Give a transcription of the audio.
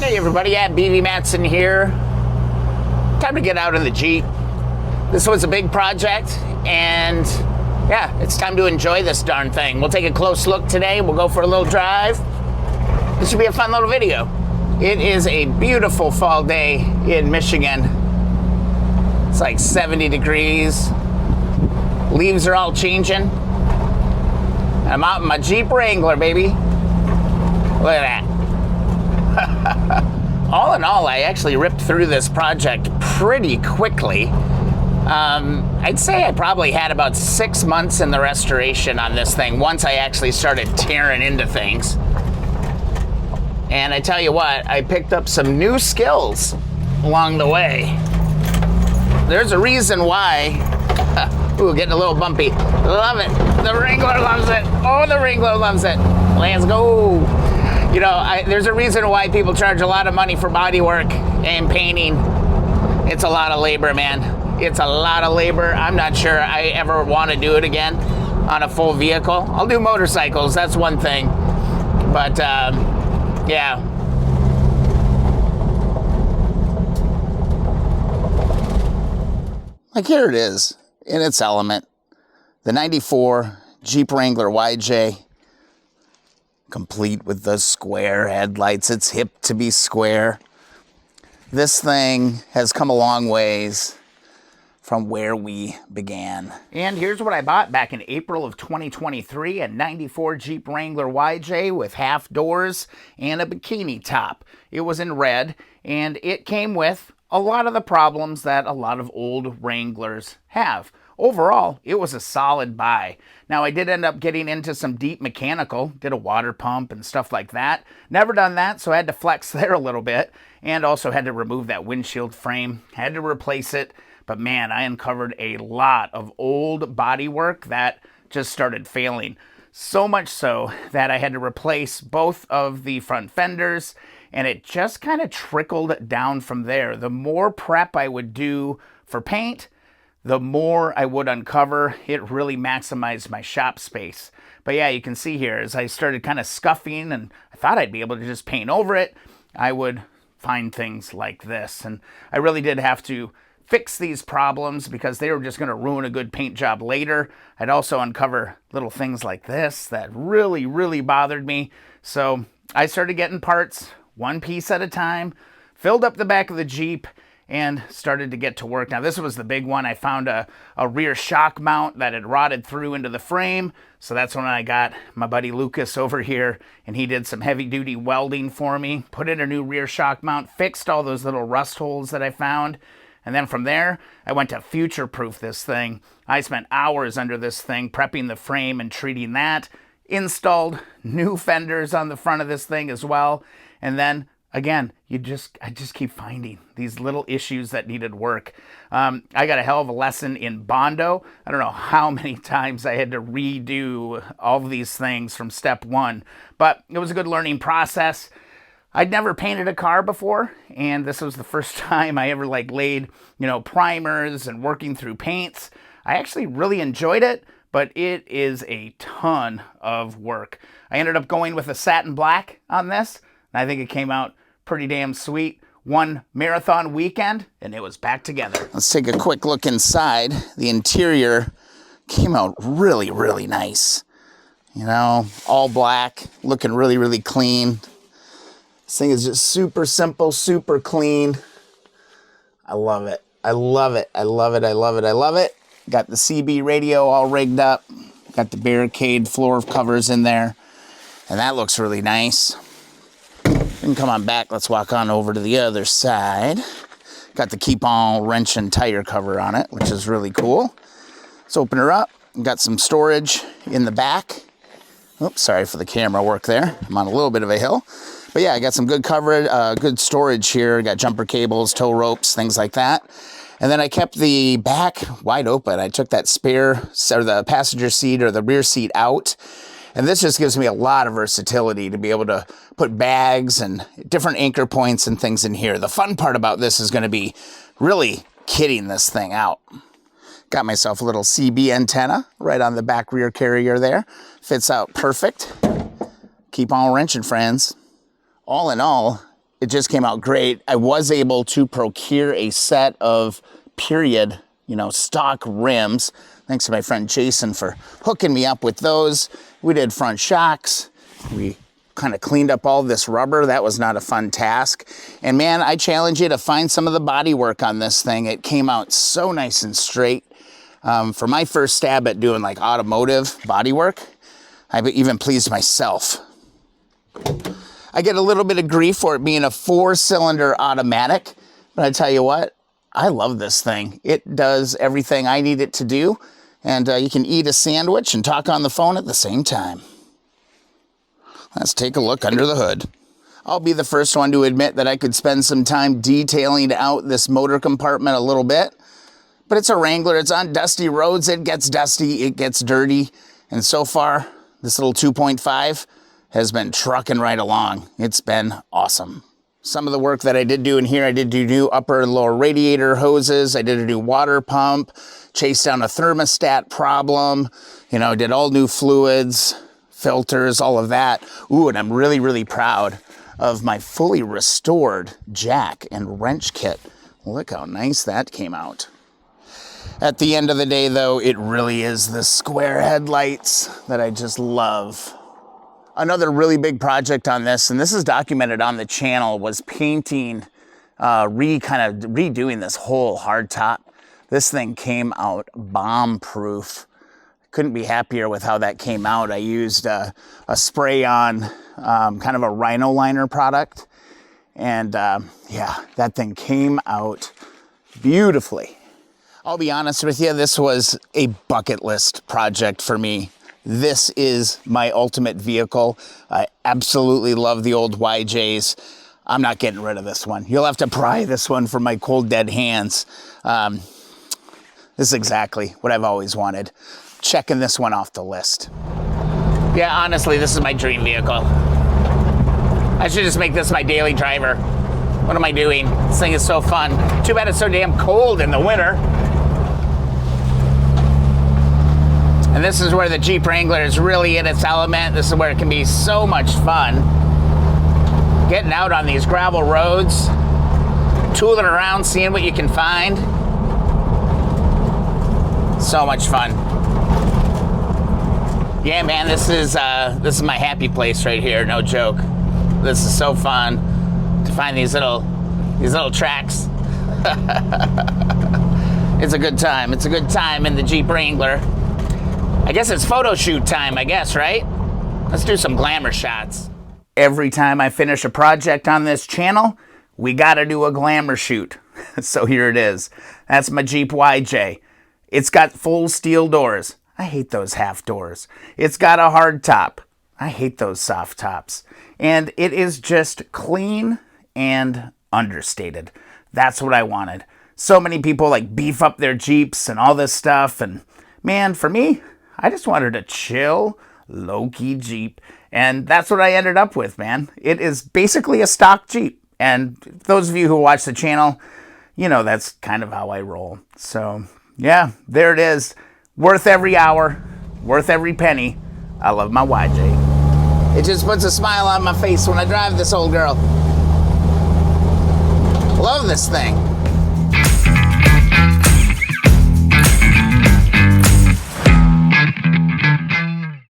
Hey everybody, BV Matson here. Time to get out in the Jeep. This was a big project, and yeah, it's time to enjoy this darn thing. We'll take a close look today. We'll go for a little drive. This should be a fun little video. It is a beautiful fall day in Michigan. It's like 70 degrees. Leaves are all changing. I'm out in my Jeep Wrangler, baby. Look at that. All in all, I actually ripped through this project pretty quickly. I'd say I probably had about 6 months in the restoration on this thing once I actually started tearing into things. And I tell you what, I picked up some new skills along the way. There's a reason why. Ooh, getting a little bumpy. Love it. The Wrangler loves it. Oh, the Wrangler loves it. Let's go. You know, there's a reason why people charge a lot of money for body work and painting. It's a lot of labor, man. It's a lot of labor. I'm not sure I ever want to do it again on a full vehicle. I'll do motorcycles, that's one thing. But, yeah. Like here it is, in its element. The 94 Jeep Wrangler YJ. Complete with the square headlights. It's hip to be square. This thing has come a long ways from where we began. And here's what I bought back in April of 2023, a 94 Jeep Wrangler YJ with half doors and a bikini top. It was in red, and it came with a lot of the problems that a lot of old Wranglers have. Overall, it was a solid buy. Now, I did end up getting into some deep mechanical, did a water pump and stuff like that. Never done that, so I had to flex there a little bit, and also had to remove that windshield frame, had to replace it. But man, I uncovered a lot of old bodywork that just started failing. So much so that I had to replace both of the front fenders, and it just kind of trickled down from there. The more prep I would do for paint, the more I would uncover. It really maximized my shop space. But yeah, you can see here, as I started kind of scuffing and I thought I'd be able to just paint over it, I would find things like this. And I really did have to fix these problems because they were just going to ruin a good paint job later. I'd also uncover little things like this that really, really bothered me. So I started getting parts one piece at a time, filled up the back of the Jeep, and started to get to work. Now, this was the big one. I found a rear shock mount that had rotted through into the frame. So that's when I got my buddy Lucas over here, and he did some heavy-duty welding for me, put in a new rear shock mount, fixed all those little rust holes that I found. And then from there, I went to future-proof this thing. I spent hours under this thing, prepping the frame and treating that. Installed new fenders on the front of this thing as well. And then again, I just keep finding these little issues that needed work. I got a hell of a lesson in Bondo. I don't know how many times I had to redo all of these things from step one, but it was a good learning process. I'd never painted a car before, and this was the first time I ever laid, primers and working through paints. I actually really enjoyed it, but it is a ton of work. I ended up going with a satin black on this, and I think it came out pretty damn sweet. One marathon weekend, and it was back together. Let's take a quick look inside. The interior came out really, really nice. All black, looking really, really clean. This thing is just super simple, super clean. I love it. I love it. I love it. I love it. I love it. Got the CB radio all rigged up. Got the barricade floor covers in there. And that looks really nice. And come on back, let's walk on over to the other side. Got the keep on wrenching tire cover on it, which is really cool. Let's open her up. Got some storage in the back. Oops, sorry for the camera work there. I'm on a little bit of a hill. But yeah, I got some good coverage, good storage here. Got jumper cables, tow ropes, things like that. And then I kept the back wide open. I took that spare, or the passenger seat or the rear seat out. And this just gives me a lot of versatility to be able to put bags and different anchor points and things in here. The fun part about this is going to be really kitting this thing out. Got myself a little CB antenna right on the back rear carrier there. Fits out perfect. Keep on wrenching, friends. All in all, it just came out great. I was able to procure a set of period, stock rims. Thanks to my friend Jason for hooking me up with those. We did front shocks. We kind of cleaned up all this rubber. That was not a fun task. And man, I challenge you to find some of the body work on this thing. It came out so nice and straight. For my first stab at doing like automotive body work, I even pleased myself. I get a little bit of grief for it being a 4-cylinder automatic, but I tell you what, I love this thing. It does everything I need it to do, and you can eat a sandwich and talk on the phone at the same time. Let's take a look under the hood. I'll be the first one to admit that I could spend some time detailing out this motor compartment a little bit, but it's a Wrangler. It's on dusty roads. It gets dusty, it gets dirty, and so far, this little 2.5 has been trucking right along. It's been awesome. Some of the work that I did do in here, I did do new upper and lower radiator hoses. I did a new water pump, chased down a thermostat problem, did all new fluids, filters, all of that. Ooh, and I'm really, really proud of my fully restored jack and wrench kit. Look how nice that came out. At the end of the day, though, it really is the square headlights that I just love. Another really big project on this, and this is documented on the channel, was painting, redoing this whole hardtop. This thing came out bomb-proof. Couldn't be happier with how that came out. I used a spray-on, kind of a Rhino liner product, and yeah, that thing came out beautifully. I'll be honest with you, this was a bucket list project for me. This is my ultimate vehicle. I absolutely love the old YJs. I'm not getting rid of this one. You'll have to pry this one from my cold, dead hands. This is exactly what I've always wanted. Checking this one off the list. Yeah, honestly, this is my dream vehicle. I should just make this my daily driver. What am I doing? This thing is so fun. Too bad it's so damn cold in the winter. And this is where the Jeep Wrangler is really in its element. This is where it can be so much fun. Getting out on these gravel roads, tooling around, seeing what you can find. So much fun. Yeah, man, this is my happy place right here, no joke. This is so fun to find these little tracks. It's a good time. It's a good time in the Jeep Wrangler. I guess it's photo shoot time, right? Let's do some glamour shots. Every time I finish a project on this channel, we gotta do a glamour shoot. So here it is. That's my Jeep YJ. It's got full steel doors. I hate those half doors. It's got a hard top. I hate those soft tops. And it is just clean and understated. That's what I wanted. So many people beef up their Jeeps and all this stuff, and man, for me, I just wanted a chill, low-key Jeep, and that's what I ended up with, man. It is basically a stock Jeep, and those of you who watch the channel, that's kind of how I roll. So, yeah, there it is. Worth every hour, worth every penny. I love my YJ. It just puts a smile on my face when I drive this old girl. Love this thing.